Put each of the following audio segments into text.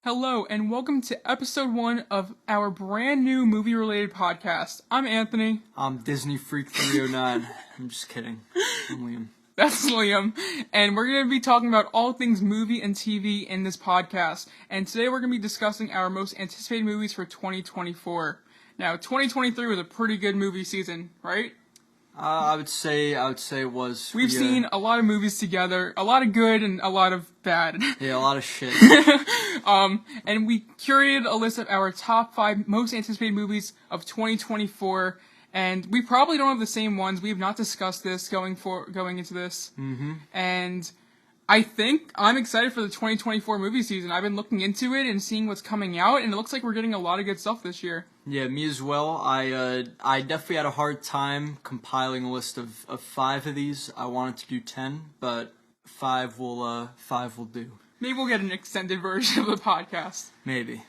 Hello, and welcome to episode 1 of our brand new movie-related podcast. I'm Anthony. I'm Disney Freak 309. I'm just kidding. I'm Liam. That's Liam. And we're going to be talking about all things movie and TV in this podcast. And today we're going to be discussing our most anticipated movies for 2024. Now, 2023 was a pretty good movie season, right? I would say it was. We've seen a lot of movies together, a lot of good and a lot of bad. Yeah, a lot of shit. And we curated a list of our top 5 most anticipated movies of 2024, and we probably don't have the same ones. We have not discussed this going into this. Mm-hmm. And I think I'm excited for the 2024 movie season. I've been looking into it and seeing what's coming out, and it looks like we're getting a lot of good stuff this year. Yeah, me as well. I definitely had a hard time compiling a list of 5 of these. I wanted to do 10, but 5 will do. Maybe we'll get an extended version of the podcast. Maybe.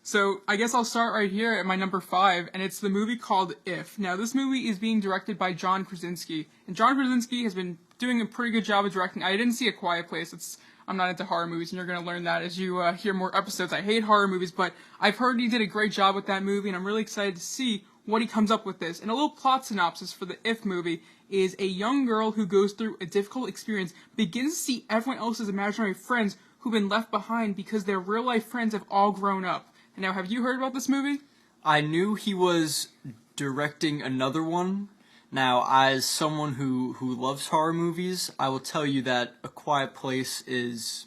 So, I guess I'll start right here at my number 5, and it's the movie called If. Now, this movie is being directed by John Krasinski, and John Krasinski has been doing a pretty good job of directing. I didn't see A Quiet Place. I'm not into horror movies, and you're going to learn that as you hear more episodes. I hate horror movies, but I've heard he did a great job with that movie, and I'm really excited to see what he comes up with this. And a little plot synopsis for the If movie is a young girl who goes through a difficult experience begins to see everyone else's imaginary friends who've been left behind because their real-life friends have all grown up. And now, have you heard about this movie? I knew he was directing another one. Now, as someone who loves horror movies, I will tell you that A Quiet Place is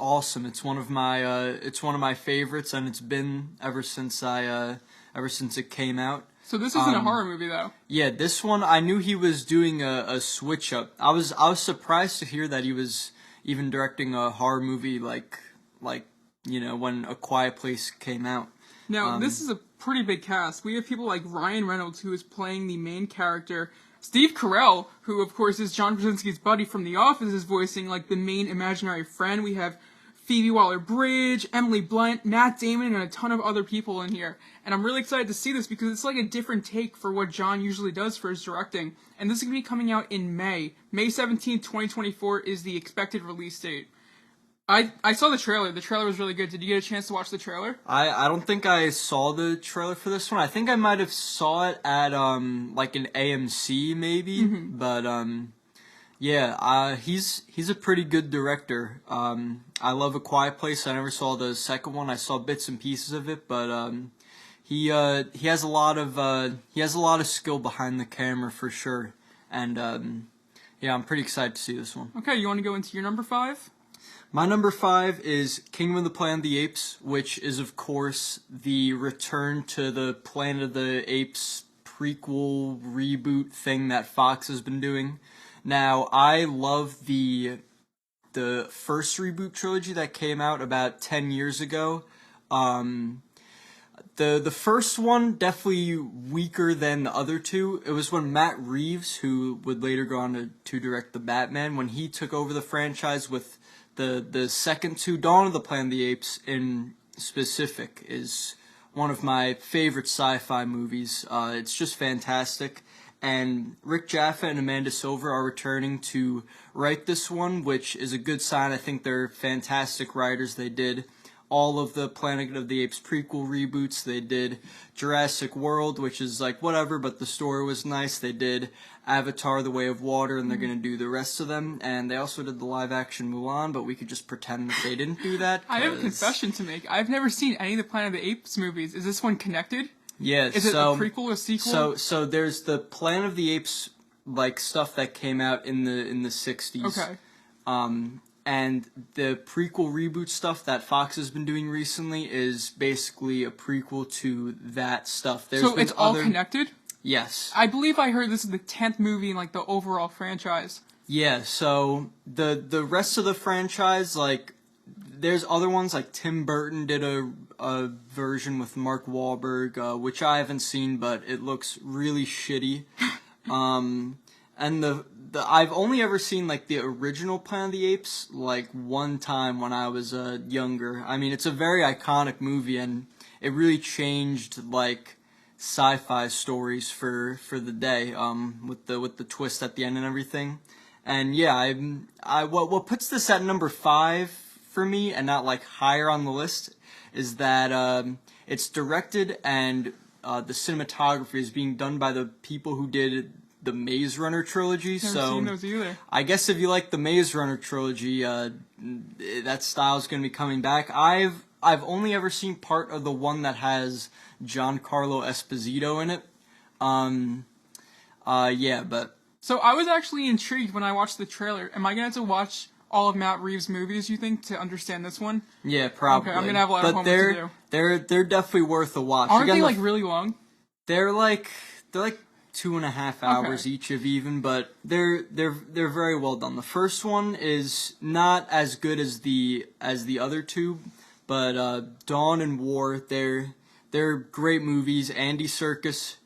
awesome. It's one of my favorites, and it's been ever since it came out. So this isn't a horror movie, though. Yeah, this one I knew he was doing a switch up. I was surprised to hear that he was even directing a horror movie like when A Quiet Place came out. Now, this is a pretty big cast. We have people like Ryan Reynolds, who is playing the main character. Steve Carell, who, of course, is John Krasinski's buddy from The Office, is voicing, the main imaginary friend. We have Phoebe Waller-Bridge, Emily Blunt, Matt Damon, and a ton of other people in here. And I'm really excited to see this because it's a different take for what John usually does for his directing. And this is going to be coming out in May. May 17th, 2024 is the expected release date. I saw the trailer. The trailer was really good. Did you get a chance to watch the trailer? I don't think I saw the trailer for this one. I think I might have saw it at an AMC maybe. Mm-hmm. But yeah, he's a pretty good director. I love A Quiet Place. I never saw the second one. I saw bits and pieces of it, but he has a lot of skill behind the camera for sure. And yeah, I'm pretty excited to see this one. Okay, you want to go into your number 5? My number 5 is Kingdom of the Planet of the Apes, which is, of course, the return to the Planet of the Apes prequel reboot thing that Fox has been doing. Now, I love the first reboot trilogy that came out about 10 years ago. The first one, definitely weaker than the other two. It was when Matt Reeves, who would later go on to direct the Batman, when he took over the franchise with the second two. Dawn of the Planet of the Apes in specific is one of my favorite sci-fi movies. It's just fantastic. And Rick Jaffa and Amanda Silver are returning to write this one, which is a good sign. I think they're fantastic writers. They did all of the Planet of the Apes prequel reboots. They did Jurassic World, which is whatever, but the story was nice. They did Avatar: The Way of Water, and they're going to do the rest of them. And they also did the live-action Mulan, but we could just pretend that they didn't do that. I have a confession to make. I've never seen any of the Planet of the Apes movies. Is this one connected? Yeah, Is it a prequel or sequel? So there's the Planet of the Apes stuff that came out in the 60s. Okay. And the prequel reboot stuff that Fox has been doing recently is basically a prequel to that stuff. So it's all connected? Yes. I believe I heard this is the 10th movie in the overall franchise. Yeah, so the rest of the franchise, there's other ones, Tim Burton did a version with Mark Wahlberg, which I haven't seen, but it looks really shitty. And I've only ever seen the original Planet of the Apes one time when I was younger. I mean, it's a very iconic movie, and it really changed sci-fi stories for the day, with the twist at the end and everything. And yeah, what puts this at number 5 for me and not like higher on the list is that it's directed and the cinematography is being done by the people who did the Maze Runner trilogy. Never So seen those either. I guess if you like the Maze Runner trilogy, that style is going to be coming back. I've only ever seen part of the one that has Giancarlo Esposito in it. Yeah, but So I was actually intrigued when I watched the trailer. Am I gonna have to watch all of Matt Reeves' movies, you think, to understand this one? yeah, probably. Okay, I'm gonna have a lot of but homework to do. they're definitely worth a watch. Aren't Again, they the like really long? They're like 2.5 hours Okay. each of even, but they're very well done. The first one is not as good as the other two, but Dawn and War, they're great movies. Andy Serkis,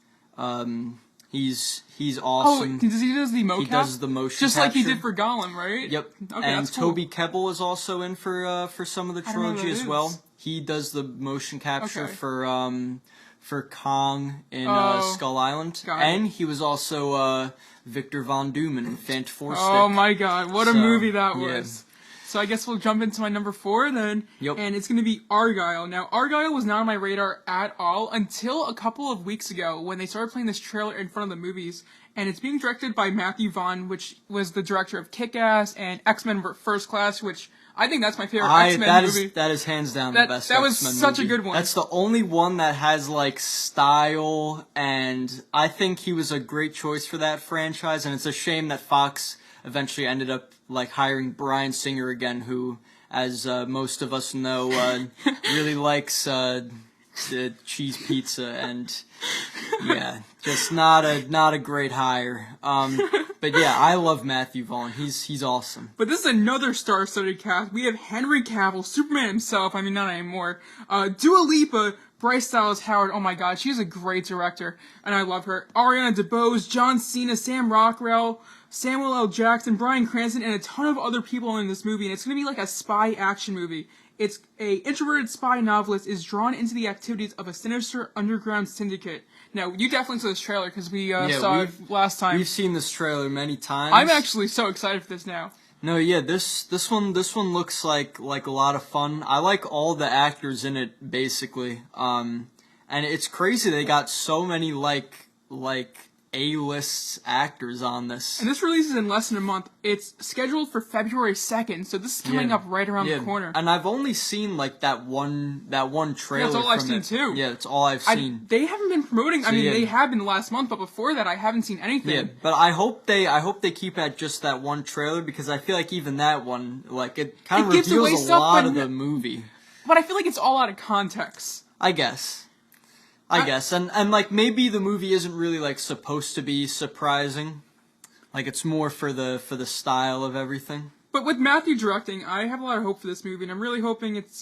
he's awesome. Oh, does he does the mocap? He does the motion just like he capture. did for Gollum, right? Yep. Okay, and that's cool. Toby Kebbell is also in for some of the I don't know who trilogy that as well. is. He does the motion capture Okay. for Kong in Oh, Skull Island, got it. and he was also Victor Von Doom in Fantastic. Oh my god, what a So, movie that yeah. was. So I guess we'll jump into my number 4 then. Yep. And it's going to be Argyle. Now, Argyle was not on my radar at all until a couple of weeks ago when they started playing this trailer in front of the movies. And it's being directed by Matthew Vaughn, which was the director of Kick-Ass and X-Men First Class, which I think that's my favorite X-Men movie. That is hands down That- the best. that was X-Men such a movie. good one. That's the only one that has like style, and I think he was a great choice for that franchise. And it's a shame that Fox eventually ended up like hiring Bryan Singer again, who, as most of us know, really likes the cheese pizza, and yeah, just not a great hire. But yeah, I love Matthew Vaughn. He's awesome. But this is another star-studded cast. We have Henry Cavill, Superman himself. I mean, not anymore. Dua Lipa, Bryce Dallas Howard. Oh my God, she's a great director, and I love her. Ariana DeBose, John Cena, Sam Rockwell, Samuel L. Jackson, Bryan Cranston, and a ton of other people in this movie. And it's going to be like a spy action movie. It's a introverted spy novelist is drawn into the activities of a sinister underground syndicate. Now, you definitely saw this trailer because we saw it last time. We've seen this trailer many times. I'm actually so excited for this now. No, yeah, this one looks like a lot of fun. I like all the actors in it basically. And it's crazy they got so many like A-list actors on this. And this releases in less than a month. It's scheduled for February 2nd, so this is coming up right around the corner. And I've only seen like that one trailer. That's all I've from seen it. too. Yeah, that's all I've seen. They haven't been promoting. I mean, yeah. they have been last month, but before that, I haven't seen anything. Yeah, but I hope they keep at just that one trailer, because I feel like even that one, like, it kind of gives away reveals a stuff, lot but of the movie. But I feel like it's all out of context. I guess. And like maybe the movie isn't really like supposed to be surprising. Like it's more for the style of everything. But with Matthew directing, I have a lot of hope for this movie, and I'm really hoping it's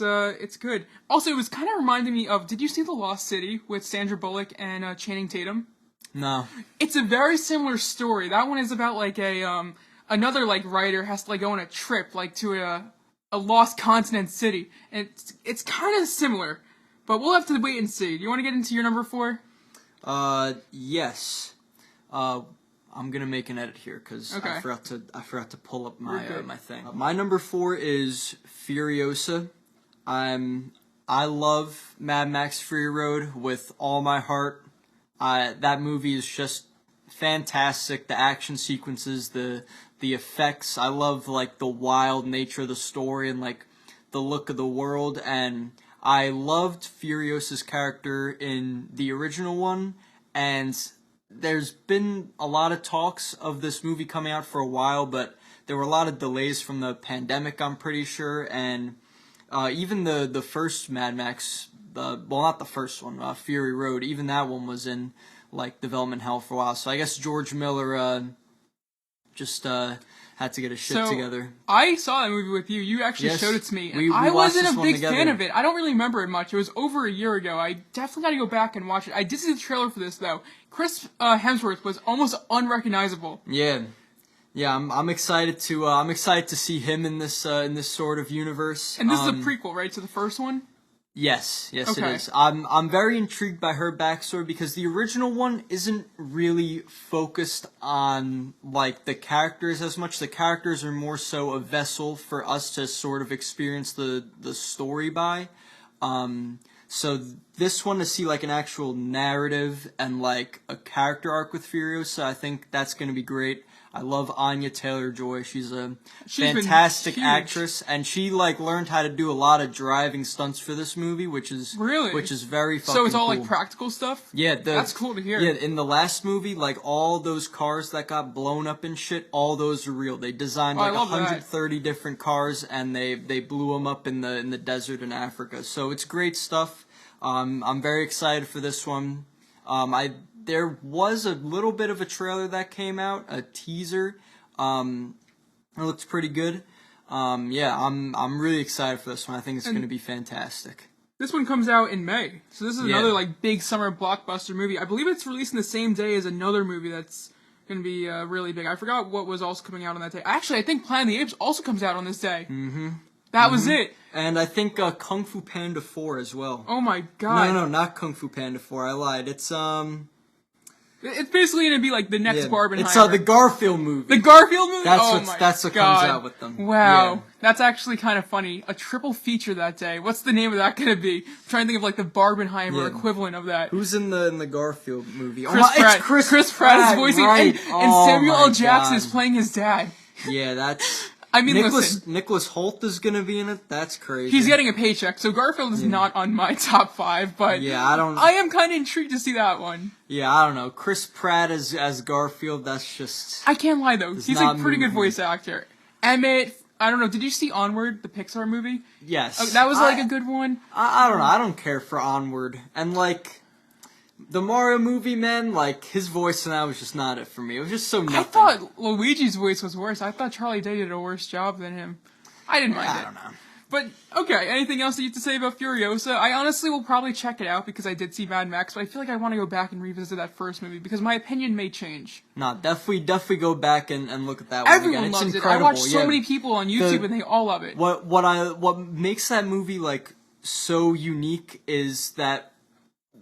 good. Also, it was kind of reminding me of. Did you see The Lost City with Sandra Bullock and Channing Tatum? No. It's a very similar story. That one is about like another like writer has to like go on a trip like to a lost continent city, and it's kind of similar. But we'll have to wait and see. Do you want to get into your number 4? Yes. I'm gonna make an edit here because Okay. I forgot to pull up my You're good. my thing. My number 4 is Furiosa. I love Mad Max Fury Road with all my heart. That movie is just fantastic. The action sequences, the effects. I love like the wild nature of the story and like the look of the world, and I loved Furiosa's character in the original one, and there's been a lot of talks of this movie coming out for a while, but there were a lot of delays from the pandemic, I'm pretty sure, and even the first Mad Max, well, not the first one, Fury Road, even that one was in like development hell for a while. So I guess George Miller just had to get his shit together. I saw that movie with you. You actually Yes, showed it to me. And we I watched wasn't this a one big together. fan of it. I don't really remember it much. It was over a year ago. I definitely got to go back and watch it. I did see the trailer for this though. Chris Hemsworth was almost unrecognizable. Yeah, I'm excited to see him in this sort of universe. And this is a prequel, right, to the first one? Yes, yes, Okay. it is. I'm very intrigued by her backstory because the original one isn't really focused on like the characters as much. The characters are more so a vessel for us to sort of experience the story by. So this one to see like an actual narrative and like a character arc with Furiosa, I think that's gonna be great. I love Anya Taylor-Joy. She's a She's been fantastic huge. actress, and she like learned how to do a lot of driving stunts for this movie, which is very fucking So it's all cool. like practical stuff? Yeah, That's cool to hear. Yeah, in the last movie, like all those cars that got blown up and shit, all those are real. They designed I like love that. 130 different cars, and they blew them up in the desert in Africa. So it's great stuff. I'm very excited for this one. There was a little bit of a trailer that came out, a teaser. It looks pretty good. Yeah, I'm really excited for this one. I think it's going to be fantastic. This one comes out in May, so this is Yeah. another like big summer blockbuster movie. I believe it's releasing the same day as another movie that's going to be really big. I forgot what was also coming out on that day. Actually, I think Planet of the Apes also comes out on this day. Mm-hmm. That was it. And I think Kung Fu Panda 4 as well. Oh my god. No, not Kung Fu Panda 4. I lied. It's It's basically going to be like the next yeah, Barbenheimer. it's the Garfield movie. The Garfield movie? That's oh what my that's what God. comes out with them. Wow. Yeah. That's actually kind of funny. A triple feature that day. What's the name of that going to be? I'm trying to think of like the Barbenheimer Yeah. equivalent of that. Who's in the Garfield movie? Chris Pratt. It's Chris Pratt is Pratt, voicing, right. and Oh Samuel my L. Jackson is God. playing his dad. Yeah, that's. I mean, listen. Nicholas Holt is gonna be in it. That's crazy. He's getting a paycheck, so Garfield is not on my top 5, but Yeah, I am kind of intrigued to see that one. Yeah, I don't know. Chris Pratt as Garfield. That's just. I can't lie though, he's a not pretty good moving. voice actor. Emmett, I don't know, did you see Onward, the Pixar movie? Yes. Oh, that was like a good one. I don't know. I don't care for Onward and like. The Mario movie, man, like, his voice and that was just not it for me. It was just so nothing. I thought Luigi's voice was worse. I thought Charlie Day did a worse job than him. I didn't mind it. I don't know. But, okay, anything else that you have to say about Furiosa? I honestly will probably check it out because I did see Mad Max, but I feel like I want to go back and revisit that first movie because my opinion may change. No, definitely go back and look at that one Everyone again. It's loves incredible. it. I watch so yeah. many people on YouTube and they all love it. What makes that movie like so unique is that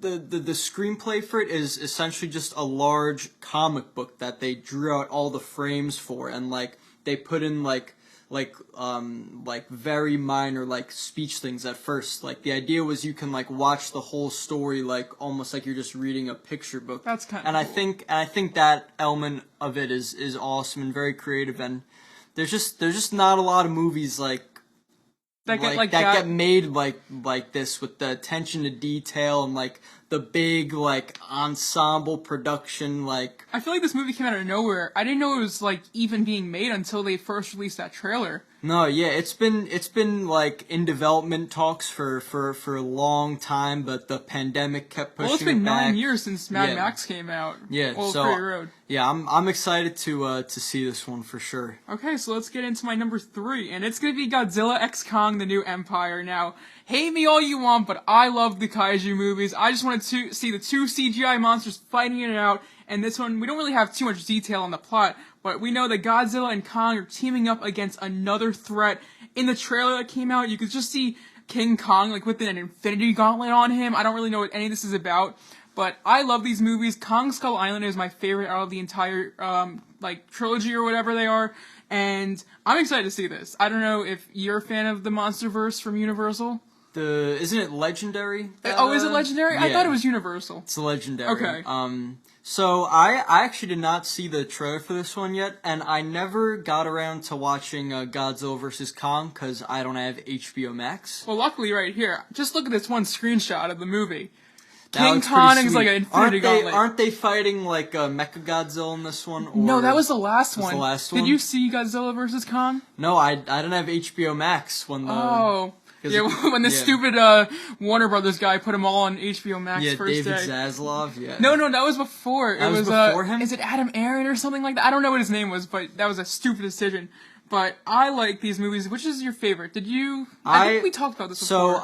the screenplay for it is essentially just a large comic book that they drew out all the frames for, and like they put in like very minor like speech things at first. Like the idea was you can like watch the whole story like almost like you're just reading a picture book. That's kind of and cool. I think that element of it is awesome and very creative, and there's just not a lot of movies like That that get made like this with the attention to detail and like the big like ensemble production. Like I feel like this movie came out of nowhere. I didn't know it was like even being made until they first released that trailer. no, yeah, it's been like in development talks for a long time, but the pandemic kept pushing Well, it's been it back. 9 years since Mad Yeah. Max came out. Yeah, Well, so Fury Road. yeah, I'm excited to see this one for sure. Okay, so let's get into my number 3, and it's gonna be Godzilla x Kong: The New Empire. Now, hate me all you want, but I love the kaiju movies. I just wanted to see the two CGI monsters fighting it out, and this one, we don't really have too much detail on the plot, but we know that Godzilla and Kong are teaming up against another threat. In the trailer that came out, you could just see King Kong, like, with an infinity gauntlet on him. I don't really know what any of this is about, but I love these movies. Kong Skull Island is my favorite out of the entire, trilogy or whatever they are, and I'm excited to see this. I don't know if you're a fan of the MonsterVerse from Universal. Isn't it Legendary? Oh, is it Legendary? I yeah. thought it was Universal. It's Legendary. Okay. So I actually did not see the trailer for this one yet, and I never got around to watching Godzilla vs. Kong because I don't have HBO Max. Well, luckily right here, just look at this one screenshot of the movie. That King looks Kong pretty is like sweet. an infinity gauntlet. Aren't they fighting like Mechagodzilla in this one? Or... No, that was the last Was one. the last Did one? you see Godzilla vs. Kong? No, I didn't have HBO Max when the Oh. 'cause Yeah, it- when the yeah. stupid Warner Brothers guy put them all on HBO Max yeah first David day. Zaslav. Yeah. No, that was before. That it was was before him? Is it Adam Aaron or something like that? I don't know what his name was, but that was a stupid decision. But I like these movies. Which is your favorite? Did you? I think we talked about this before. So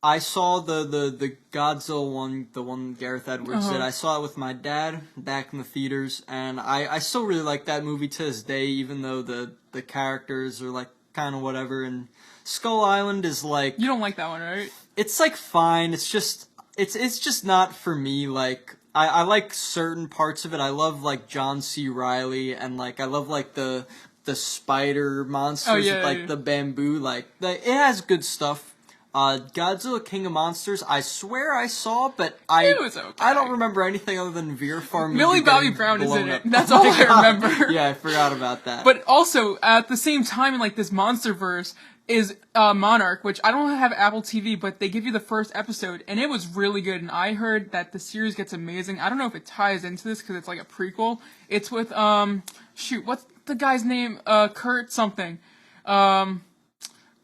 I saw the Godzilla one, the one Gareth Edwards did. Uh-huh. I saw it with my dad back in the theaters, and I still really like that movie to this day, even though the characters are like kind of whatever, and Skull Island is like, You don't like that one, right? it's like fine. It's just not for me. Like I like certain parts of it. I love like John C. Riley, and like I love like the spider monsters yeah, with like yeah. the bamboo. Like it has good stuff. Godzilla King of Monsters, I swear I saw, but It was okay. I don't remember anything other than Veer Farm. Millie Bobby getting Brown is blown in it. up. That's Oh all my I God. remember. Yeah, I forgot about that. But also, at the same time, in like this MonsterVerse, is Monarch, which I don't have Apple TV, but they give you the first episode, and it was really good. And I heard that the series gets amazing. I don't know if it ties into this because it's like a prequel. It's with what's the guy's name? Kurt something, of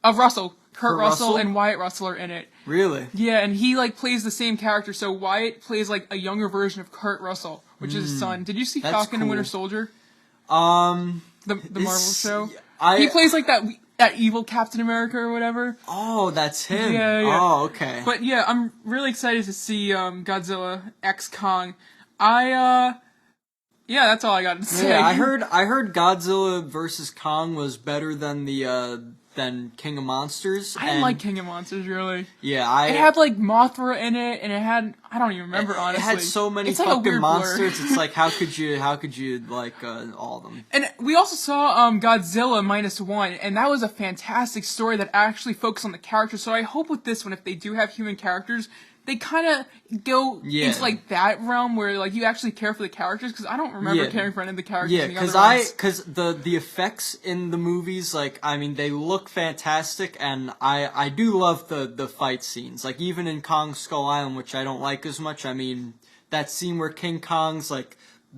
Russell. Kurt Russell and Wyatt Russell are in it. Really? Yeah, and he like plays the same character. So Wyatt plays like a younger version of Kurt Russell, which is his son. Did you see That's Falcon and Winter cool. Soldier? The Marvel show. I He plays like that evil Captain America or whatever. Oh, that's him. Yeah. Oh, okay. But yeah, I'm really excited to see Godzilla X Kong. Yeah, that's all I got to say. Yeah, I heard Godzilla versus Kong was better than than King of Monsters. I didn't like King of Monsters really. Yeah, It had like Mothra in it, and it had I don't even remember honestly. It had so many It's like a fucking weird blur. monsters. It's like how could you like all of them? And we also saw Godzilla -1, and that was a fantastic story that actually focused on the characters. So I hope with this one, if they do have human characters, they kind of go into like that realm where like you actually care for the characters. Because I don't remember caring for any of the characters. Yeah, in the other ones. because the effects in the movies, like I mean, they look fantastic, and I do love the fight scenes. Like even in Kong Skull Island, which I don't like as much. I mean, that scene where King Kong's like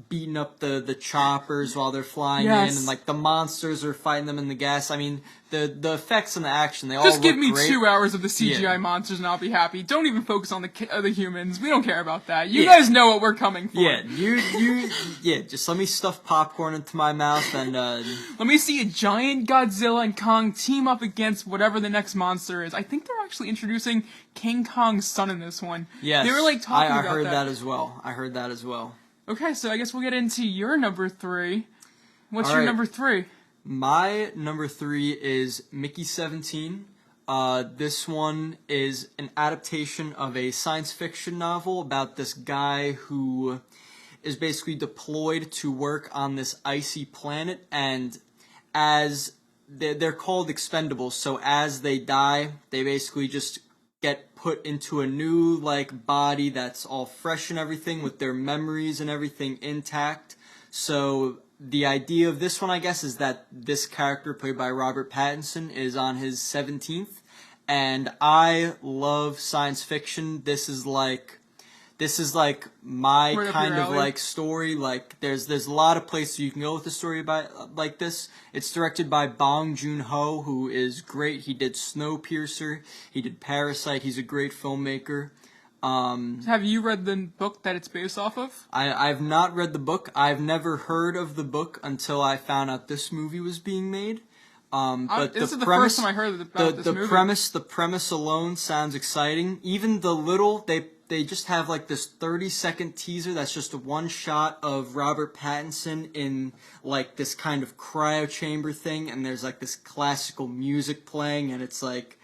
beating up the choppers while they're flying in, and like the monsters are fighting them in the gas. I mean, the effects and the action, they all Just look give me great. 2 hours of the CGI Yeah. monsters and I'll be happy. Don't even focus on the humans. We don't care about that. You guys know what we're coming for. Yeah, just let me stuff popcorn into my mouth and Let me see a giant Godzilla and Kong team up against whatever the next monster is. I think they're actually introducing King Kong's son in this one. yes, They were like talking I about heard that as well. I heard that as well. Okay, so I guess we'll get into your number 3. What's All your right. number 3? My number 3 is Mickey 17. This one is an adaptation of a science fiction novel about this guy who is basically deployed to work on this icy planet, and as they're called expendables, so as they die, they basically just get put into a new like body that's all fresh and everything with their memories and everything intact. So the idea of this one, I guess, is that this character played by Robert Pattinson is on his 17th, and I love science fiction. This is like my Right up kind your of alley. like story. Like there's a lot of places you can go with a story about like this. It's directed by Bong Joon-ho, who is great. He did Snowpiercer, he did Parasite. He's a great filmmaker. Have you read the book that it's based off of? I've not read the book. I've never heard of the book until I found out this movie was being made. But This the is the premise, first time I heard about this movie. the premise alone sounds exciting. Even the little they just have like this 30-second teaser that's just one shot of Robert Pattinson in like this kind of cryo chamber thing, and there's like this classical music playing, and it's like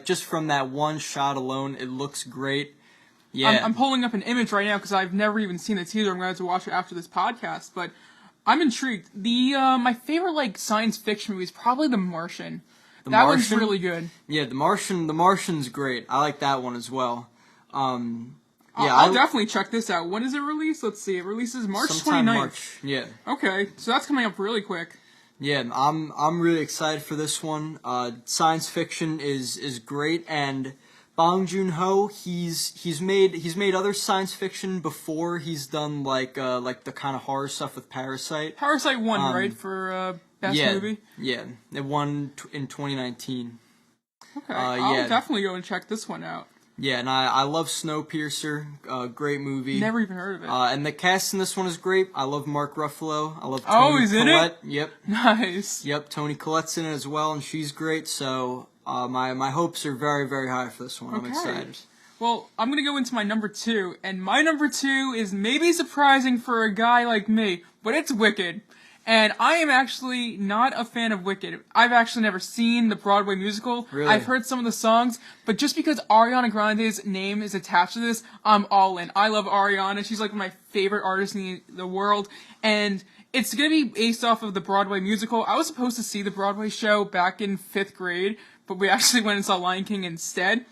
just from that one shot alone, it looks great. Yeah, I'm pulling up an image right now because I've never even seen the teaser. I'm going to have to watch it after this podcast, but I'm intrigued. My favorite like science fiction movie is probably The Martian. That one's Martian? really good. Yeah, The Martian's great. I like that one as well. I'll definitely check this out. When does it release? Let's see. It releases March sometime 29th. March. Yeah. Okay, so that's coming up really quick. Yeah, I'm really excited for this one. Science fiction is great, and Bong Joon-ho, he's made other science fiction before. He's done like the kind of horror stuff with Parasite. Parasite won, right, for best movie? Yeah, it won in 2019. Okay, I'll yeah. definitely go and check this one out. Yeah, and I love Snowpiercer. Great movie. Never even heard of it. And the cast in this one is great. I love Mark Ruffalo. I love Toni he's in it? Collette. Yep. Nice. Yep, Toni Collette's in it as well, and she's great. So my hopes are very, very high for this one. I'm excited. Well, I'm going to go into my number 2, and my number 2 is maybe surprising for a guy like me, but it's Wicked. And I am actually not a fan of Wicked. I've actually never seen the Broadway musical. Really? I've heard some of the songs, but just because Ariana Grande's name is attached to this, I'm all in. I love Ariana. She's like one of my favorite artists in the world. And it's going to be based off of the Broadway musical. I was supposed to see the Broadway show back in 5th grade, but we actually went and saw Lion King instead.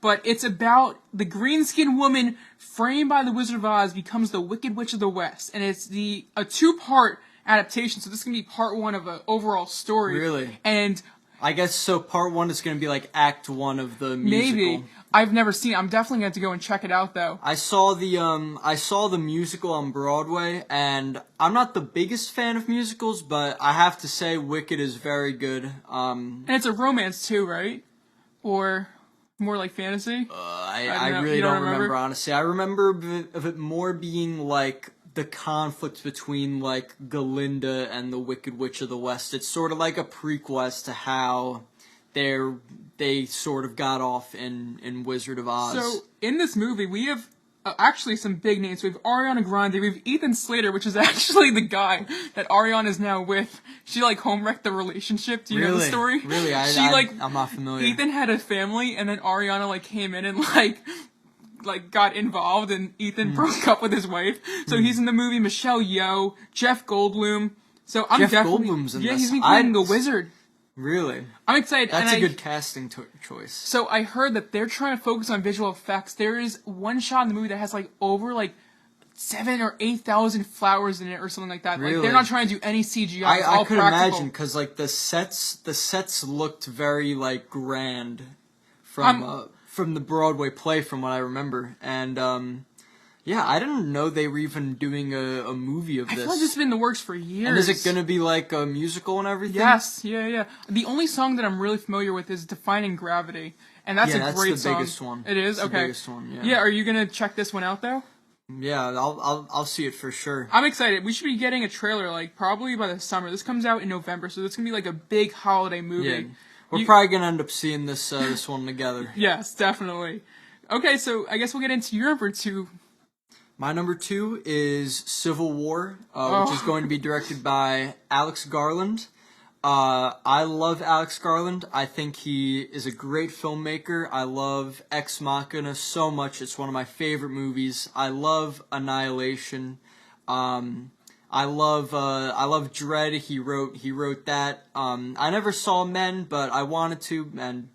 But it's about the green-skinned woman framed by the Wizard of Oz becomes the Wicked Witch of the West. And it's a 2-part adaptation, so this is going to be part 1 of an overall story. Really? And I guess so. Part 1 is going to be like Act 1 of the musical. maybe. I've never seen it. I'm definitely going to go and check it out, though. I saw the musical on Broadway, and I'm not the biggest fan of musicals, but I have to say Wicked is very good. And it's a romance, too, right? Or more like fantasy? I know. really You don't don't remember, remember? honestly. I remember of it more being like the conflict between like Galinda and the Wicked Witch of the West. It's sort of like a prequel as to how they sort of got off in Wizard of Oz. So, in this movie, we have actually some big names. We have Ariana Grande, we have Ethan Slater, which is actually the guy that Ariana is now with. She, like, home-wrecked the relationship. Do you know the story? Really? I'm not familiar. Ethan had a family, and then Ariana, like, came in and, like, got involved, and Ethan broke up with his wife. So he's in the movie. Michelle Yeoh, Jeff Goldblum. So I'm Jeff definitely... Goldblum's in yeah, this. he's been playing the wizard. Really? I'm excited. That's and a good casting choice. So I heard that they're trying to focus on visual effects. There is one shot in the movie that has like over like 7,000 or 8,000 flowers in it or something like that. Really? Like they're not trying to do any CGI. It's I all could practical. imagine because like the sets looked very like grand from the Broadway play from what I remember, and yeah, I didn't know they were even doing a movie of I this. feel like this has been in the works for years. And is it gonna be like a musical and everything? Yes, yeah. The only song that I'm really familiar with is "Defining Gravity," and that's a great song. the biggest one. It is It's okay. The biggest one, yeah. Yeah, are you gonna check this one out though? Yeah, I'll see it for sure. I'm excited. We should be getting a trailer like probably by the summer. This comes out in November, so it's gonna be like a big holiday movie. Yeah, we're probably gonna end up seeing this one together. Yes, definitely. Okay, so I guess we'll get into your number 2. My number 2 is Civil War, which is going to be directed by Alex Garland. I love Alex Garland. I think he is a great filmmaker. I love Ex Machina so much. It's one of my favorite movies. I love Annihilation. I love Dredd. He wrote that. I never saw Men, but I wanted to, and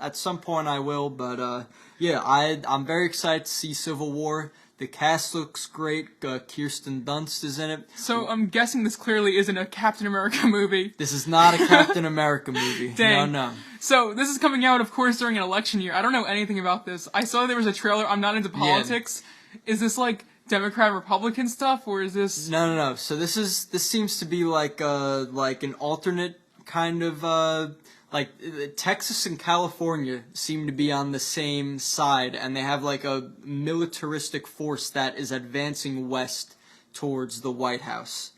at some point I will. But yeah, I'm very excited to see Civil War. The cast looks great. Kirsten Dunst is in it. So I'm guessing this clearly isn't a Captain America movie. This is not a Captain America movie. Dang. No. So this is coming out, of course, during an election year. I don't know anything about this. I saw there was a trailer. I'm not into politics. Is this like Democrat Republican stuff, or is this? No. So this seems to be like an alternate kind of like Texas and California seem to be on the same side, and they have like a militaristic force that is advancing west towards the White House.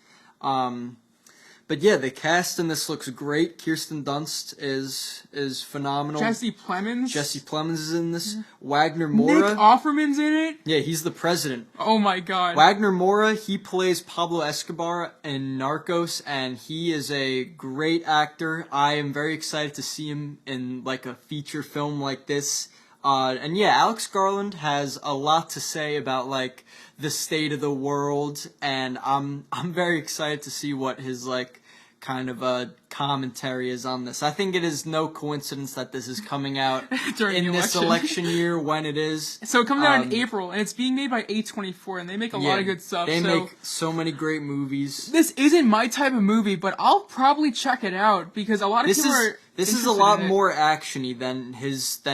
But yeah, the cast in this looks great. Kirsten Dunst is phenomenal. Jesse Plemons is in this. Wagner Moura. Nick Offerman's in it. Yeah, he's the president. Oh my god. Wagner Moura, he plays Pablo Escobar in Narcos, and he is a great actor. I am very excited to see him in like a feature film like this. And yeah, Alex Garland has a lot to say about like the state of the world, and I'm very excited to see what his like kind of commentary is on this. I think it is no coincidence that this is coming out During in the this election. year when it is. So it comes out in April, and it's being made by A24, and they make a lot of good stuff. They so make so many great movies. this isn't my type of movie, but I'll probably check it out because a lot of people are. This is a interested lot in it. more actiony than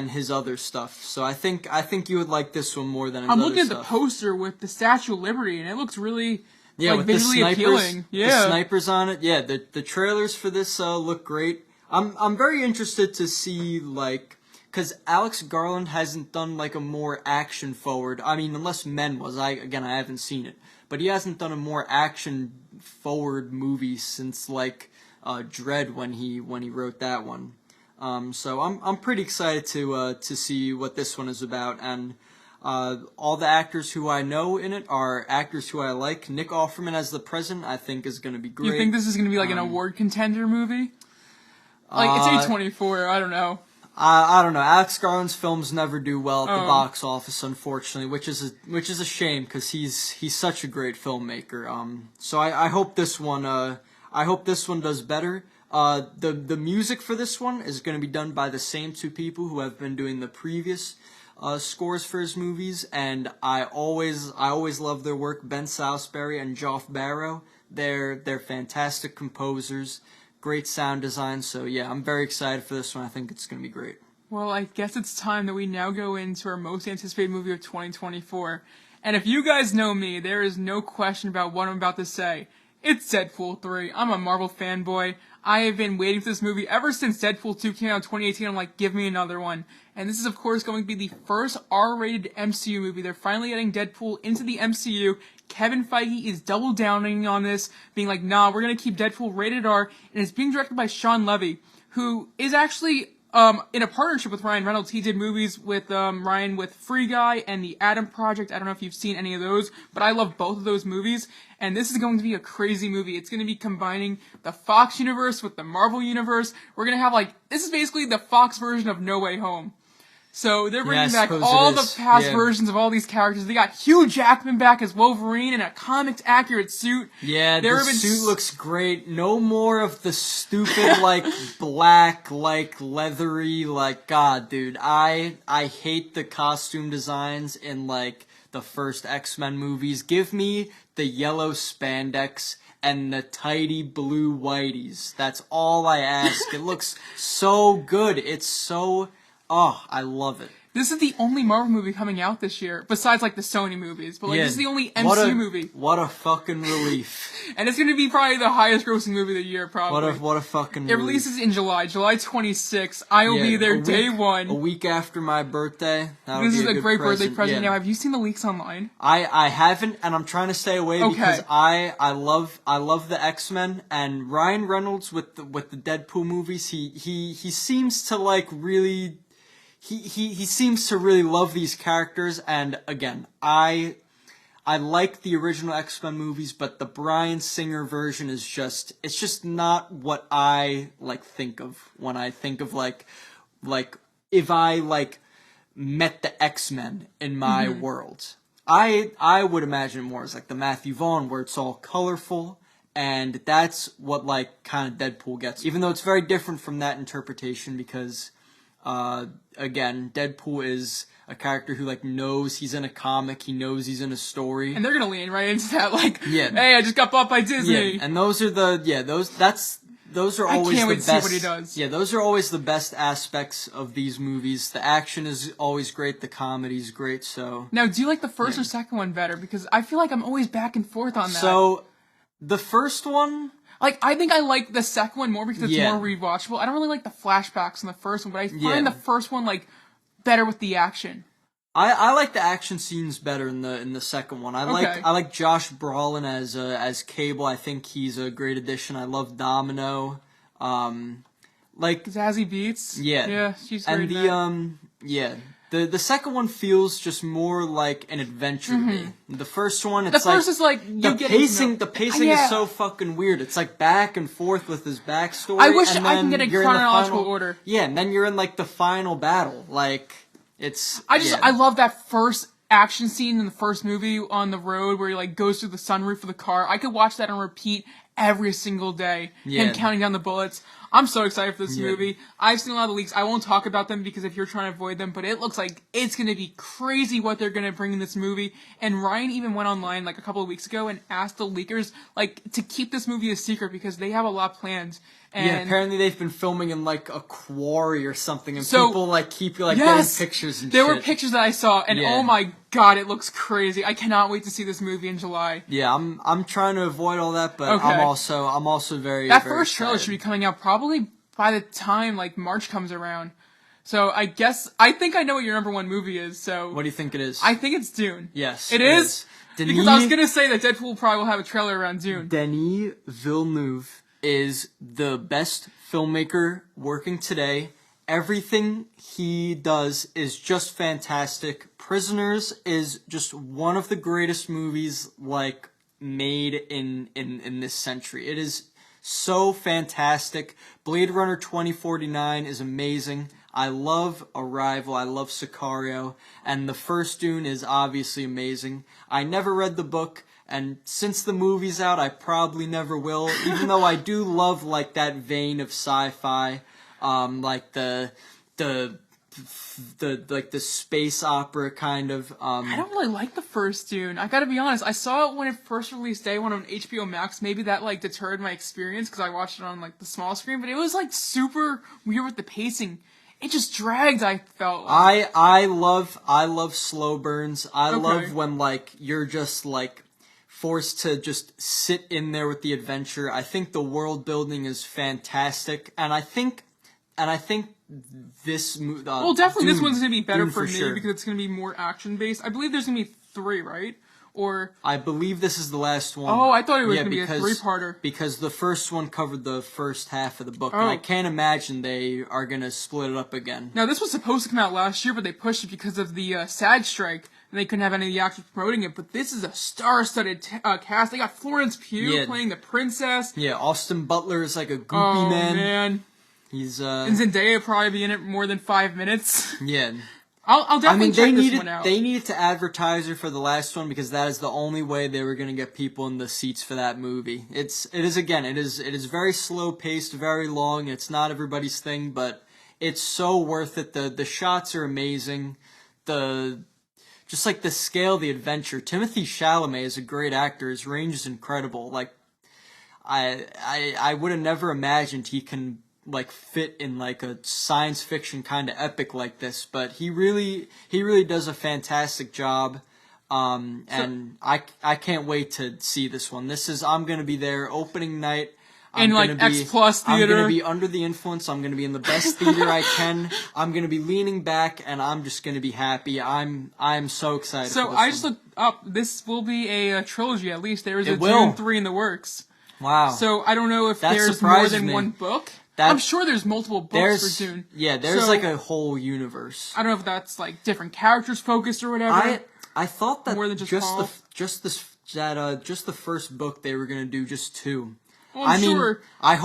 his other stuff. So I think you would like this one more than his I'm other looking at the stuff. poster with the Statue of Liberty, and it looks really like with visually the snipers, appealing. the Yeah, snipers on it. Yeah, the trailers for this look great. I'm very interested to see like, because Alex Garland hasn't done like a more action forward. I mean, unless Men was. I haven't seen it, but he hasn't done a more action forward movie since like Dredd when he wrote that one. So I'm pretty excited to see what this one is about, and All the actors who I know in it are actors who I like. Nick Offerman as the president, I think, is going to be great. You think this is going to be like an award contender movie? Like, it's A24, I don't know. I don't know. Alex Garland's films never do well at the box office, unfortunately, which is a shame because he's such a great filmmaker. So I hope this one does better. The music for this one is going to be done by the same two people who have been doing the previous scores for his movies, and I always love their work. Ben Salisbury and Joff Barrow, they're fantastic composers. Great sound design, so yeah, I'm very excited for this one. I think it's going to be great. Well, I guess it's time that we now go into our most anticipated movie of 2024. And if you guys know me, there is no question about what I'm about to say. It's Deadpool 3. I'm a Marvel fanboy. I have been waiting for this movie ever since Deadpool 2 came out in 2018. I'm like, give me another one. And this is, of course, going to be the first R-rated MCU movie. They're finally getting Deadpool into the MCU. Kevin Feige is double downing on this, being like, nah, we're going to keep Deadpool rated R. And it's being directed by Sean Levy, who is actually in a partnership with Ryan Reynolds. He did movies with Ryan with Free Guy and The Adam Project. I don't know if you've seen any of those, but I love both of those movies. And this is going to be a crazy movie. It's going to be combining the Fox universe with the Marvel universe. We're going to have this is basically the Fox version of No Way Home. So they're bringing back all the past versions of all these characters. They got Hugh Jackman back as Wolverine in a comics accurate suit. Yeah, the suit looks great. No more of the stupid black leathery God, dude. I hate the costume designs in the first X-Men movies. Give me the yellow spandex and the tidy blue whiteys. That's all I ask. It looks so good. It's so Oh, I love it. This is the only Marvel movie coming out this year, besides the Sony movies. But this is the only MCU movie. What a fucking relief! And it's gonna be probably the highest grossing movie of the year, probably. What a fucking. It releases in July 26th. I will be there day one. A week after my birthday. This is a great birthday present. Now, have you seen the leaks online? I haven't, and I'm trying to stay away because I love the X-Men and Ryan Reynolds with the Deadpool movies. He seems to really. He seems to really love these characters, and again, I like the original X-Men movies, but the Bryan Singer version is just not what I think of when I think of if I met the X-Men in my world. I would imagine it more as the Matthew Vaughn, where it's all colorful, and that's what kind of Deadpool gets, even though it's very different from that interpretation because again, Deadpool is a character who knows he's in a comic, he knows he's in a story, and they're gonna lean right into that. Hey, I just got bought by Disney. Yeah, and those are those are always I can't the wait best. To see what he does. Yeah, those are always the best aspects of these movies. The action is always great, the comedy's great. So now, do you like the first or second one better? Because I feel like I'm always back and forth on that. So the first one. I think I like the second one more because it's more rewatchable. I don't really like the flashbacks in the first one, but I find the first one, better with the action. I like the action scenes better in the second one. I like Josh Brolin as Cable. I think he's a great addition. I love Domino. Zazie Beetz. Yeah. Yeah, she's great. And the second one feels just more like an adventure to me. The first one, it's the first is the pacing is so fucking weird. It's back and forth with his backstory. I wish I can get a chronological order. Yeah, and then you're in the final battle. I love that first action scene in the first movie on the road where he goes through the sunroof of the car. I could watch that on repeat every single day. Yeah. Him counting down the bullets. I'm so excited for this movie. I've seen a lot of the leaks. I won't talk about them because if you're trying to avoid them, but it looks like it's going to be crazy what they're going to bring in this movie. And Ryan even went online a couple of weeks ago and asked the leakers to keep this movie a secret because they have a lot planned. And apparently they've been filming in a quarry or something, and people keep getting pictures and there were pictures that I saw, and oh my god, it looks crazy. I cannot wait to see this movie in July. Yeah, I'm trying to avoid all that, but I'm also very that very first trailer should be coming out probably by the time March comes around. So I think I know what your number one movie is. So what do you think it is? I think it's Dune. Yes, it is. Because I was gonna say that Deadpool probably will have a trailer around Dune. Denis Villeneuve is the best filmmaker working today, everything he does is just fantastic. Prisoners is just one of the greatest movies like made in this century. It is so fantastic. Blade Runner 2049 is amazing. I love Arrival, I love Sicario, and the first Dune is obviously amazing. I never read the book, and since the movie's out, I probably never will, even though I do love like that vein of sci-fi, like the like the space opera kind of. I don't really like the first Dune. I gotta be honest. I saw it when it first released day one on HBO Max. Maybe that like deterred my experience because I watched it on like the small screen. But it was like super weird with the pacing. It just dragged. I felt. Like. I love slow burns. I Okay. love when like you're just like forced to just sit in there with the adventure. I think the world building is fantastic, and I think this Well, definitely this Dune- one's gonna be better Dune for me sure. because it's gonna be more action based. I believe there's gonna be 3, right? Or I believe this is the last one. oh, I thought it was Yeah, gonna be a because- 3-parter. Because the first one covered the first half of the book, and Oh. I can't imagine they are gonna split it up again. Now this was supposed to come out last year, but they pushed it because of the SAG strike, and they couldn't have any of the actors promoting it. But this is a star-studded cast. They got Florence Pugh Yeah. playing the princess. Yeah, Austin Butler is like a goopy Oh man. He's And Zendaya would probably be in it more than 5 minutes. yeah. I'll I definitely mean, check this one out. they needed to advertise her for the last one because that is the only way they were gonna get people in the seats for that movie. It is very slow paced, very long. It's not everybody's thing, but it's so worth it. The shots are amazing. Just like the scale, the adventure. Timothy Chalamet is a great actor. His range is incredible. Like I would have never imagined he can like fit in like a science fiction kind of epic like this, but he really does a fantastic job. And I can't wait to see this one. I'm gonna be there opening night. I'm In, like, gonna be- X Plus I'm theater. gonna be under the influence. I'm gonna be in the best theater I can. I'm gonna be leaning back, and I'm just gonna be happy. I'm so excited. So for this I just one. looked up. This will be a trilogy at least. There is a It will. Dune 3 in the works. Wow. So I don't know if That there's more surprises than me. one book. That- I'm sure there's multiple books for Dune. there's So- like a whole universe. I don't know if that's like different characters focused or whatever. I thought that More than just just Paul? just the first book they were gonna do just 2. Well, I'm I mean, sure. I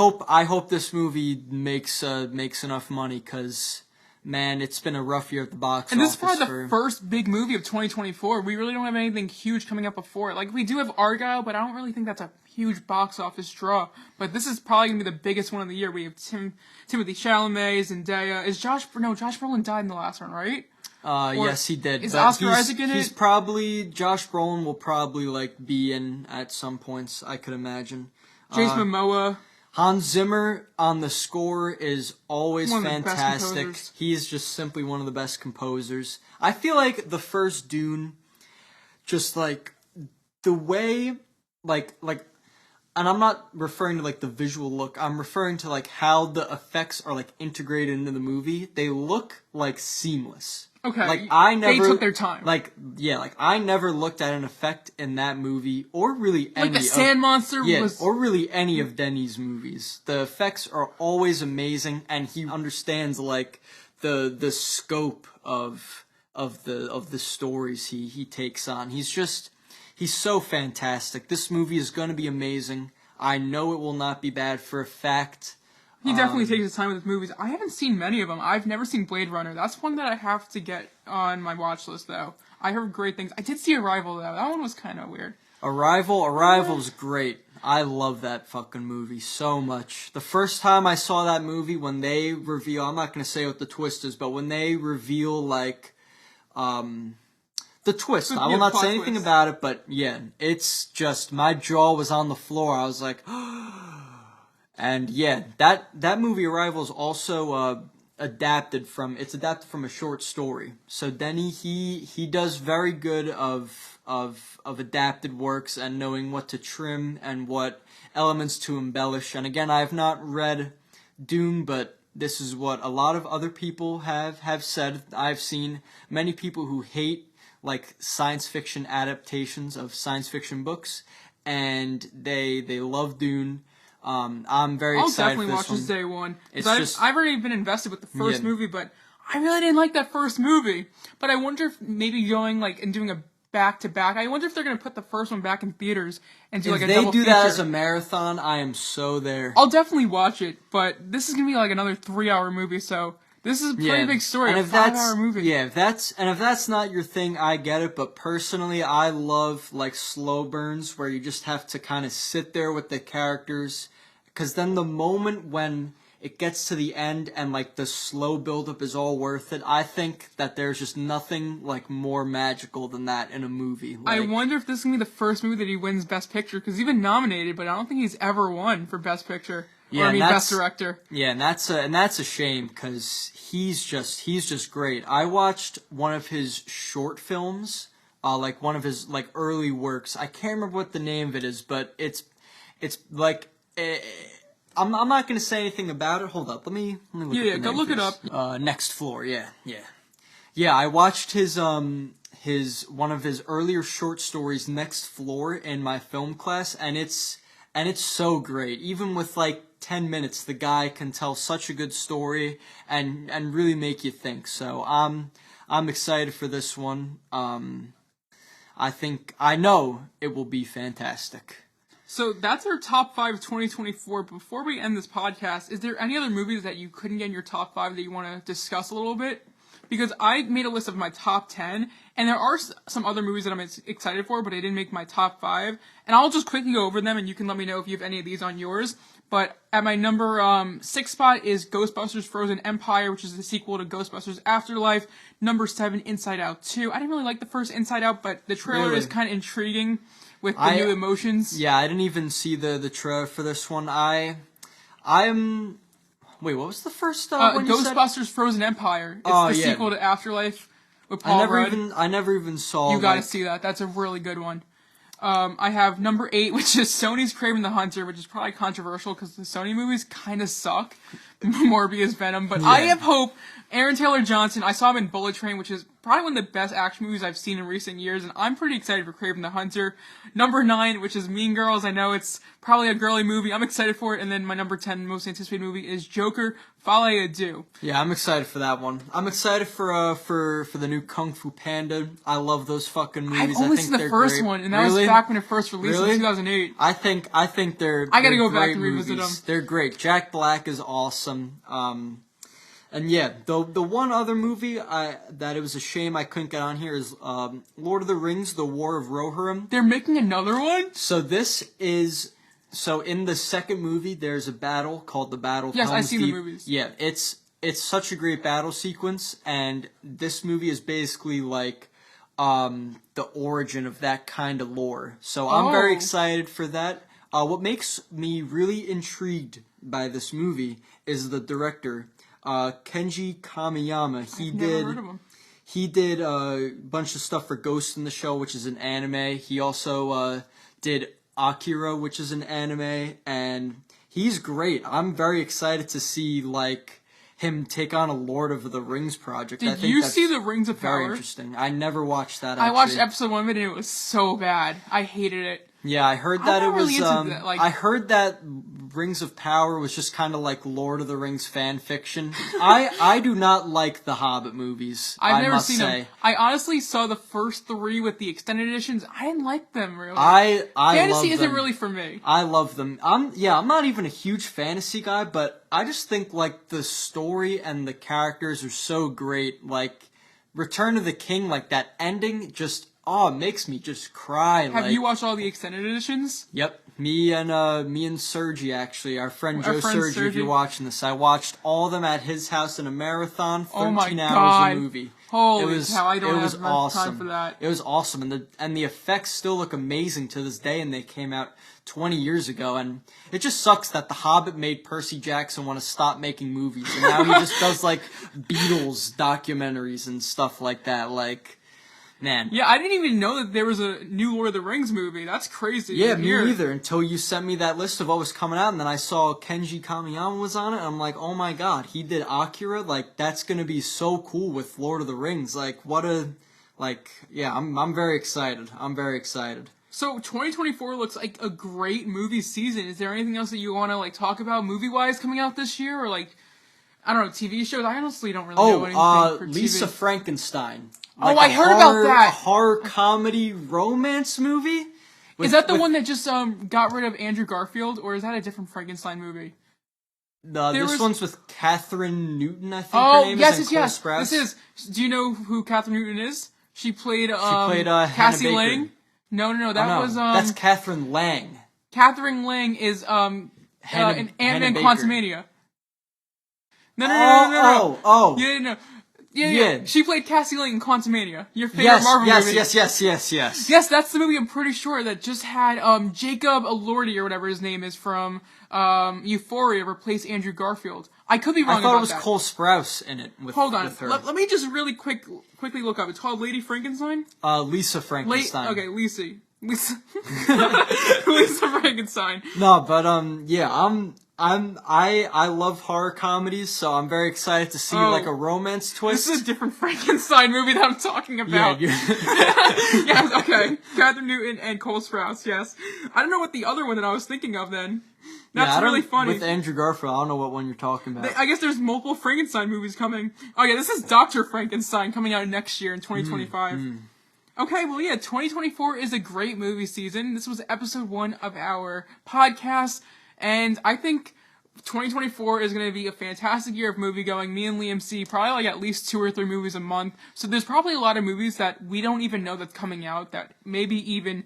hope this movie makes enough money because man, it's been a rough year at the box And this is office probably the first big movie of 2024. We really don't have anything huge coming up before it. Like, we do have Argyle, but I don't really think that's a huge box office draw. But this is probably going to be the biggest one of the year. We have Timothy Chalamet, Zendaya. Josh Brolin died in the last one, right? yes, he did. Is but Oscar Isaac in He's it? probably Josh Brolin will probably like be in at some points. I could imagine. Jason Momoa. Hans Zimmer on the score is always One of the best fantastic. composers. He is just simply one of the best composers. I feel like the first Dune, just like the way, like, and I'm not referring to like the visual look. I'm referring to like how the effects are like integrated into the movie. They look like seamless. Okay, Like I they never took their time. Like I never looked at an effect in that movie or really any Like the of- Sand Monster yeah, was... or really any of Denny's movies. The effects are always amazing, and he understands like the scope of the stories he takes on. He's so fantastic. This movie is going to be amazing. I know it will not be bad for a fact. He definitely takes his time with his movies. I haven't seen many of them. I've never seen Blade Runner. That's one that I have to get on my watch list, though. I heard great things. I did see Arrival, though. That one was kind of weird. Arrival's great. I love that fucking movie so much. The first time I saw that movie, when they reveal, I'm not gonna say what the twist is, but when they reveal like, the twist, I will Yeah, not plot say anything twist. about it, but yeah, it's just, my jaw was on the floor. I was like, and yeah, that movie Arrival is also, adapted from a short story. So Denny, he does very good of adapted works and knowing what to trim and what elements to embellish. And again, I have not read Dune, but this is what a lot of other people have said. I've seen many people who hate like science fiction adaptations of science fiction books, and they love Dune. I'm very I'll excited definitely for watch this this one. day one. It's 'Cause just- I've already been invested with the first Yeah. movie, but I really didn't like that first movie. But I wonder if maybe going like and doing a back to back. I wonder if they're gonna put the first one back in theaters and do If like a they double do feature. that as a marathon, I am so there. I'll definitely watch it, but this is gonna be like another 3-hour movie, so this is a pretty big story. And A if that's 5-hour movie. yeah, if that's not your thing, I get it. But personally, I love like slow burns where you just have to kind of sit there with the characters, because then the moment when it gets to the end and like the slow buildup is all worth it. I think that there's just nothing like more magical than that in a movie. I Like, wonder if this is gonna be the first movie that he wins Best Picture, because he's been nominated, but I don't think he's ever won for Best Picture. Yeah, or I mean and Best that's- Director. Yeah, and that's a shame because he's just great. I watched one of his short films, like one of his like early works. I can't remember what the name of it is, but it's like I'm not gonna say anything about it. Hold up, let me look. Yeah, up the go name look it first. Next Floor. Yeah. I watched his one of his earlier short stories, Next Floor, in my film class, and it's so great. Even with like 10 minutes, the guy can tell such a good story and really make you think. So I'm excited for this one. I know it will be fantastic. So that's our top 5 of 2024. Before we end this podcast, is there any other movies that you couldn't get in your top 5 that you want to discuss a little bit? Because I made a list of my top 10, and there are some other movies that I'm excited for, but I didn't make my top 5. And I'll just quickly go over them, and you can let me know if you have any of these on yours. But at my number 6 spot is Ghostbusters Frozen Empire, which is the sequel to Ghostbusters Afterlife. Number 7, Inside Out 2. I didn't really like the first Inside Out, but the trailer Really? is kind of intriguing with the new emotions. Yeah, I didn't even see the trailer for this one. I'm. Wait, what was the first one you said? Ghostbusters Frozen Empire. It's Oh, the yeah. sequel to Afterlife with Paul Rudd. I never even saw. You gotta like, see that. That's a really good one. I have number 8, which is Sony's Kraven the Hunter, which is probably controversial because the Sony movies kind of suck. Morbius, Venom, but I Yeah. have hope. Aaron Taylor Johnson, I saw him in Bullet Train, which is probably one of the best action movies I've seen in recent years, and I'm pretty excited for Kraven the Hunter. Number 9, which is Mean Girls. I know it's probably a girly movie. I'm excited for it. And then my number 10 most anticipated movie is Joker, Folie à Deux. Yeah, I'm excited for that one. I'm excited for the new Kung Fu Panda. I love those fucking movies. I've only I think seen the they're first great. one, and that Really? was back when it first released Really? in 2008. I think they're. I gotta they're go back great and revisit movies. them. They're great. Jack Black is awesome. And yeah, the one other movie that it was a shame I couldn't get on here is Lord of the Rings: The War of Rohirrim. They're making another one? So in the second movie, there's a battle called the Battle of Yes, I've Helm's seen the Deep. movies. Yeah, it's such a great battle sequence, and this movie is basically like the origin of that kind of lore. So I'm very Oh. excited for that. What makes me really intrigued by this movie is the director, Kenji Kamiyama. Never heard of them. He did a bunch of stuff for Ghost in the Shell, which is an anime. He also did Akira, which is an anime, and he's great. I'm very excited to see like him take on a Lord of the Rings project. I Did think you that's see The Rings of very Power? interesting. I never watched that. I watched actually. episode 1 of it and it was so bad. I hated it. Yeah, I heard I'm that not it was. really into that, like- I heard that Rings of Power was just kind of like Lord of the Rings fan fiction. I do not like the Hobbit movies. I've never must seen say. them. I honestly saw the first 3 with the extended editions. I didn't like them really. I Fantasy love isn't them. really for me. I love them. I'm not even a huge fantasy guy, but I just think like the story and the characters are so great. Like Return of the King, like that ending just it makes me just cry. Have you watched all the extended editions? Yep. Me and Sergi, actually, our friend Our Joe friend Sergi, if Sergi. you're watching this, I watched all of them at his house in a marathon, 13 Oh my hours God. a movie. Holy cow, I don't it have was enough awesome. time for that. It was awesome, and the effects still look amazing to this day, and they came out 20 years ago, and it just sucks that The Hobbit made Percy Jackson want to stop making movies, and now he just does like Beatles documentaries and stuff like that, like. Man. Yeah, I didn't even know that there was a new Lord of the Rings movie. That's crazy. Yeah, to me hear. neither, until you sent me that list of what was coming out, and then I saw Kenji Kamiyama was on it, and I'm like, oh my god, he did Akira? Like, that's gonna be so cool with Lord of the Rings. Like, I'm very excited. I'm very excited. So 2024 looks like a great movie season. Is there anything else that you want to like talk about movie-wise coming out this year, or like I don't know, TV shows? I honestly don't really know anything for Lisa TV. Frankenstein. Oh, Like I a heard about that. A horror comedy romance movie. Is that the one that just got rid of Andrew Garfield, or is that a different Frankenstein movie? This one's with Catherine Newton, I think Oh, her name yes, is. yes, And Cole yes. Sprouse. This is. Do you know who Catherine Newton is? She played Hannah Cassie Baker. Lang. No, that no, was that's Catherine Lang. Catherine Lang is in Hannah Ant-Man Baker. Quantumania. No. Oh. Yeah. She played Cassie Lang in Quantumania. Your favorite Yes, Marvel movie. yes. Yes, that's the movie. I'm pretty sure that just had Jacob Elordi or whatever his name is from Euphoria replace Andrew Garfield. I could be wrong I thought about it was that. Cole Sprouse in it. Hold on. With her. Let me just really quickly look up. It's called Lady Frankenstein. Lisa Frankenstein. Lisa. Lisa Frankenstein. No, but I love horror comedies, so I'm very excited to see like a romance twist. This is a different Frankenstein movie that I'm talking about. Yeah, Yes, okay. Catherine Newton and Cole Sprouse, yes. I don't know what the other one that I was thinking of then. That's really funny. With Andrew Garfield, I don't know what one you're talking about. I guess there's multiple Frankenstein movies coming. Oh yeah, this is Dr. Frankenstein coming out next year in 2025. Okay, well yeah, 2024 is a great movie season. This was episode 1 of our podcast, and I think 2024 is going to be a fantastic year of movie going. Me and Liam see probably like at least 2 or 3 movies a month. So there's probably a lot of movies that we don't even know that's coming out that maybe even,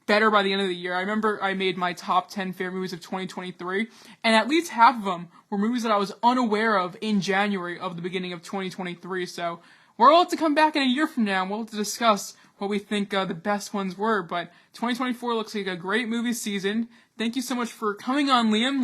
better by the end of the year. I remember I made my top 10 favorite movies of 2023, and at least half of them were movies that I was unaware of in January of the beginning of 2023. So we're all to come back in a year from now, and we'll have to discuss what we think the best ones were. But 2024 looks like a great movie season. Thank you so much for coming on, Liam.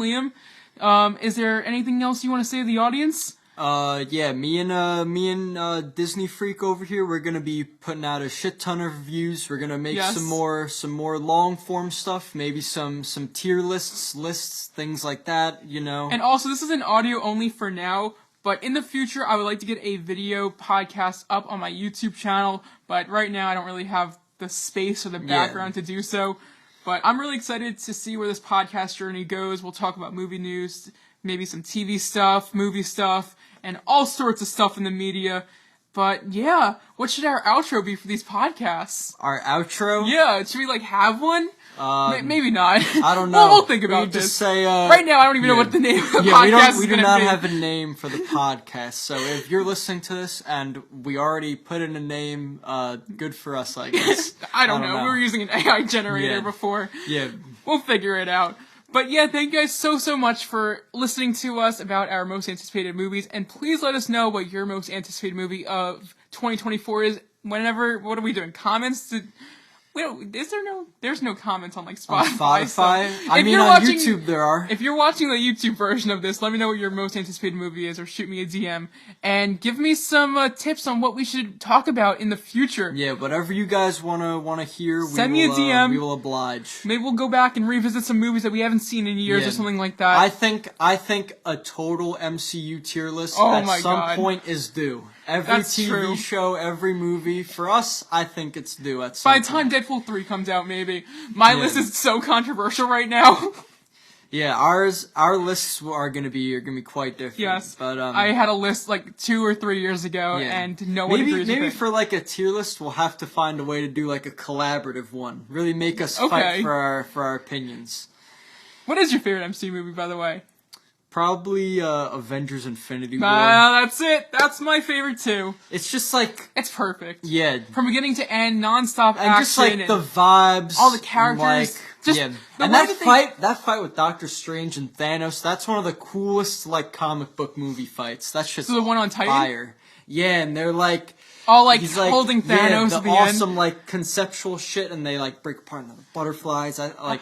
Liam, is there anything else you want to say to the audience? Me and Disney Freak over here, we're gonna be putting out a shit ton of reviews. We're gonna make some more long form stuff, maybe some tier lists, things like that, And also, this is an audio only for now, but in the future, I would like to get a video podcast up on my YouTube channel, but right now I don't really have the space or the background to do so. But I'm really excited to see where this podcast journey goes. We'll talk about movie news, maybe some TV stuff, movie stuff, and all sorts of stuff in the media. But yeah, what should our outro be for these podcasts? Our outro? Yeah, should we have one? Maybe not. I don't know. We'll think about this. Just say, right now, I don't even know what the name of the podcast is. We do not have a name for the podcast. So if you're listening to this and we already put in a name, good for us, I guess. I don't know. We were using an AI generator before. Yeah. We'll figure it out. But yeah, thank you guys so much for listening to us about our most anticipated movies, and please let us know what your most anticipated movie of 2024 is. What are we doing? Comments? There's no comments on Spotify. On Spotify? So I mean, on YouTube there are. If you're watching the YouTube version of this, let me know what your most anticipated movie is, or shoot me a DM, and give me some tips on what we should talk about in the future. Yeah, whatever you guys wanna hear, send me a DM. We will oblige. Maybe we'll go back and revisit some movies that we haven't seen in years or something like that. I think a total MCU tier list at some point is due. Every TV show, every movie. For us, I think it's due at some point. By the time Deadpool 3 comes out, maybe. My list is so controversial right now. Yeah, our lists are gonna be quite different. Yes, but I had a list 2 or 3 years ago, and no one agrees with it. Maybe for a tier list, we'll have to find a way to do a collaborative one. Really make us fight for our opinions. What is your favorite MCU movie, by the way? Probably Avengers Infinity War. That's it. That's my favorite too. It's just it's perfect. Yeah. From beginning to end, non-stop and action. Just the vibes. All the characters. And that fight with Doctor Strange and Thanos, that's one of the coolest comic book movie fights. That's just the one on Titan? Fire. Yeah, and they're all holding Thanos at the awesome end. Conceptual shit, and they break apart into the butterflies. My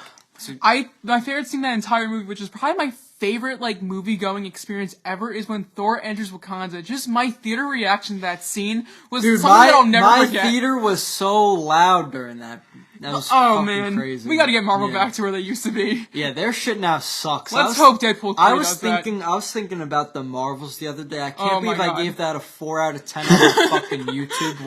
favorite scene in that entire movie, which is probably my favorite movie going experience ever, is when Thor enters Wakanda. Just my theater reaction to that scene was something that I'll never forget. My theater was so loud during that. That was fucking crazy. We gotta get Marvel back to where they used to be. Yeah, their shit now sucks. Let's hope Deadpool 3 I was thinking about the Marvels the other day. I can't believe I gave that a 4 out of 10 on fucking YouTube.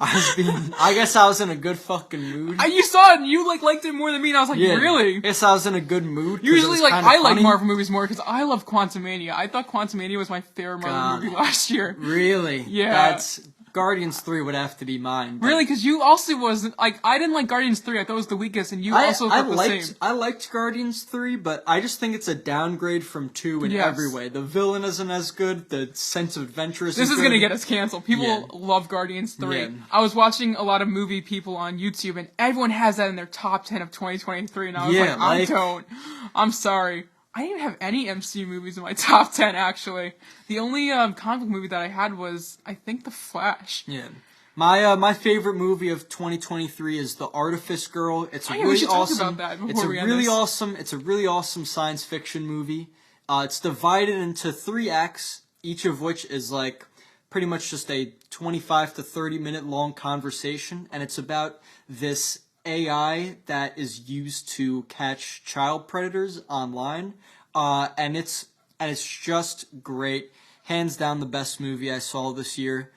I guess I was in a good fucking mood. You saw it and you liked it more than me, and I was like, Yeah, really? I guess I was in a good mood. 'Cause it Usually, was like, kinda I like funny. Marvel movies more because I love Quantumania. I thought Quantumania was my favorite Marvel God. movie last year. Really? Yeah. That's Guardians 3 would have to be mine. but Really, because you also wasn't like I didn't like Guardians 3. I thought it was the weakest, and you also thought the same. I liked Guardians 3, but I just think it's a downgrade from 2 in Yes. every way. The villain isn't as good. The sense of adventure isn't This is good. gonna get us canceled. People Yeah. love Guardians 3. Yeah. I was watching a lot of movie people on YouTube, and everyone has that in their top 10 of 2023, and I was Yeah, I like- don't. I'm sorry. I didn't even have any MCU movies in my top 10, actually. The only comic book movie that I had was, I think, The Flash. Yeah. My favorite movie of 2023 is The Artifice Girl. It's a Oh, yeah, we really should talk awesome. about that before It's a we end really this. awesome. It's a really awesome science fiction movie. It's divided into 3 acts, each of which is like pretty much just a 25 to 30-minute long conversation, and it's about this AI that is used to catch child predators online, and it's just great. Hands down the best movie I saw this year.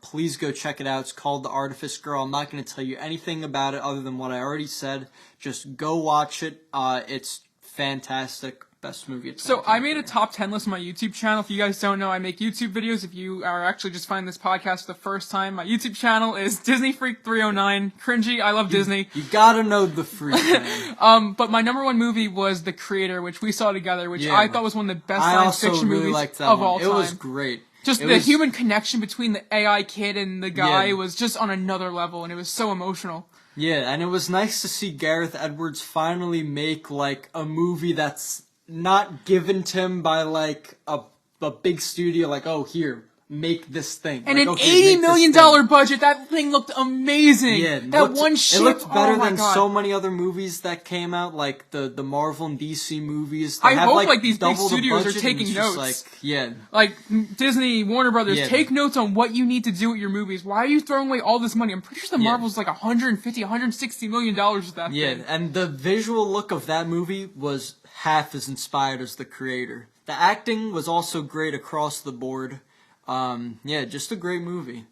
Please go check it out. It's called The Artifice Girl. I'm not going to tell you anything about it other than what I already said. Just go watch it. It's fantastic. Best movie. So I made a top 10 list on my YouTube channel. If you guys don't know, I make YouTube videos. If you are actually just finding this podcast for the first time, my YouTube channel is Disney Freak 309. Cringy, I love Disney. You gotta know the freak, man. But my number one movie was The Creator, which we saw together, which Yeah. I thought was one of the best I science also fiction really movies liked that of one. all time. It was great. Just It the was- human connection between the AI kid and the guy Yeah. was just on another level, and it was so emotional. Yeah, and it was nice to see Gareth Edwards finally make like a movie that's not given to him by like a big studio. Like, oh, here, make this thing. And like, an okay, $80 make this million thing. budget, that thing looked amazing. Yeah, that one ship. It looked better oh my than God. so many other movies that came out, like the Marvel and DC movies. I They have, hope, like, these big double the studios are budget, and taking it's just, notes. Like, yeah, Like, Disney, Warner Brothers, Yeah. take notes on what you need to do with your movies. Why are you throwing away all this money? I'm pretty sure the Yeah. Marvel's like $160 million with that yeah, thing. and the visual look of that movie was half as inspired as the creator. The acting was also great across the board. Yeah, just a great movie.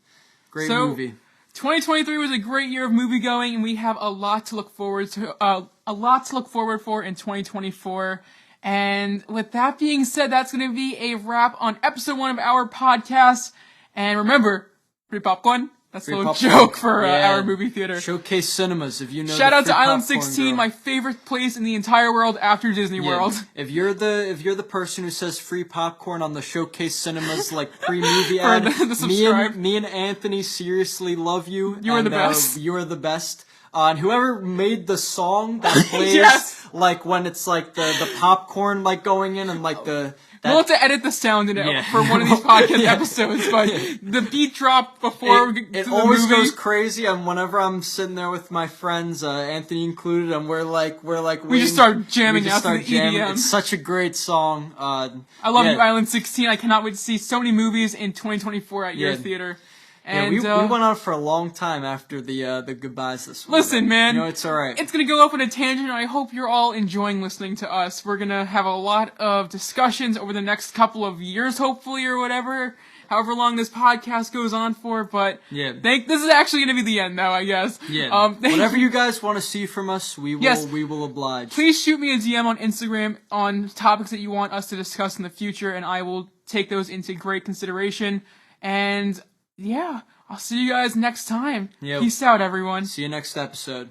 Great So, movie. 2023 was a great year of movie going, and we have a lot to look forward to. A lot to look forward for in 2024. And with that being said, that's going to be a wrap on episode 1 of our podcast. And remember, free popcorn. That's Free a little popcorn. joke for Yeah. our movie theater. Showcase Cinemas, if you know. Shout the out to free Island popcorn 16, girl. my favorite place in the entire world after Disney Yeah. World. If you're the person who says free popcorn on the Showcase Cinemas like pre-movie For ad, the subscribe. me and Anthony seriously love you. You are and, the best. You are the best. And whoever made the song that plays Yes. like when it's like the popcorn like going in and like the that, We'll have to edit the sound in it Yeah. for one of these podcast Yeah. episodes, but the beat drop before we get it to the always movie. goes crazy, and whenever I'm sitting there with my friends, Anthony included, and we're like We just waiting- start jamming we just out to start the jamming. EDM. It's such a great song. I love yeah. you, Island 16. I cannot wait to see so many movies in 2024 at your Yeah. theater. Yeah, And we went on for a long time after the goodbyes this week. listen, man, You know, it's alright. It's gonna go off on a tangent, and I hope you're all enjoying listening to us. We're gonna have a lot of discussions over the next couple of years, hopefully, or whatever, however long this podcast goes on for. But Yeah. this is actually gonna be the end, though, I guess. Yeah. Thank Whatever you guys want to see from us, we will Yes. we will oblige. Please shoot me a DM on Instagram on topics that you want us to discuss in the future, and I will take those into great consideration. And yeah, I'll see you guys next time. Yep. Peace out, everyone. See you next episode.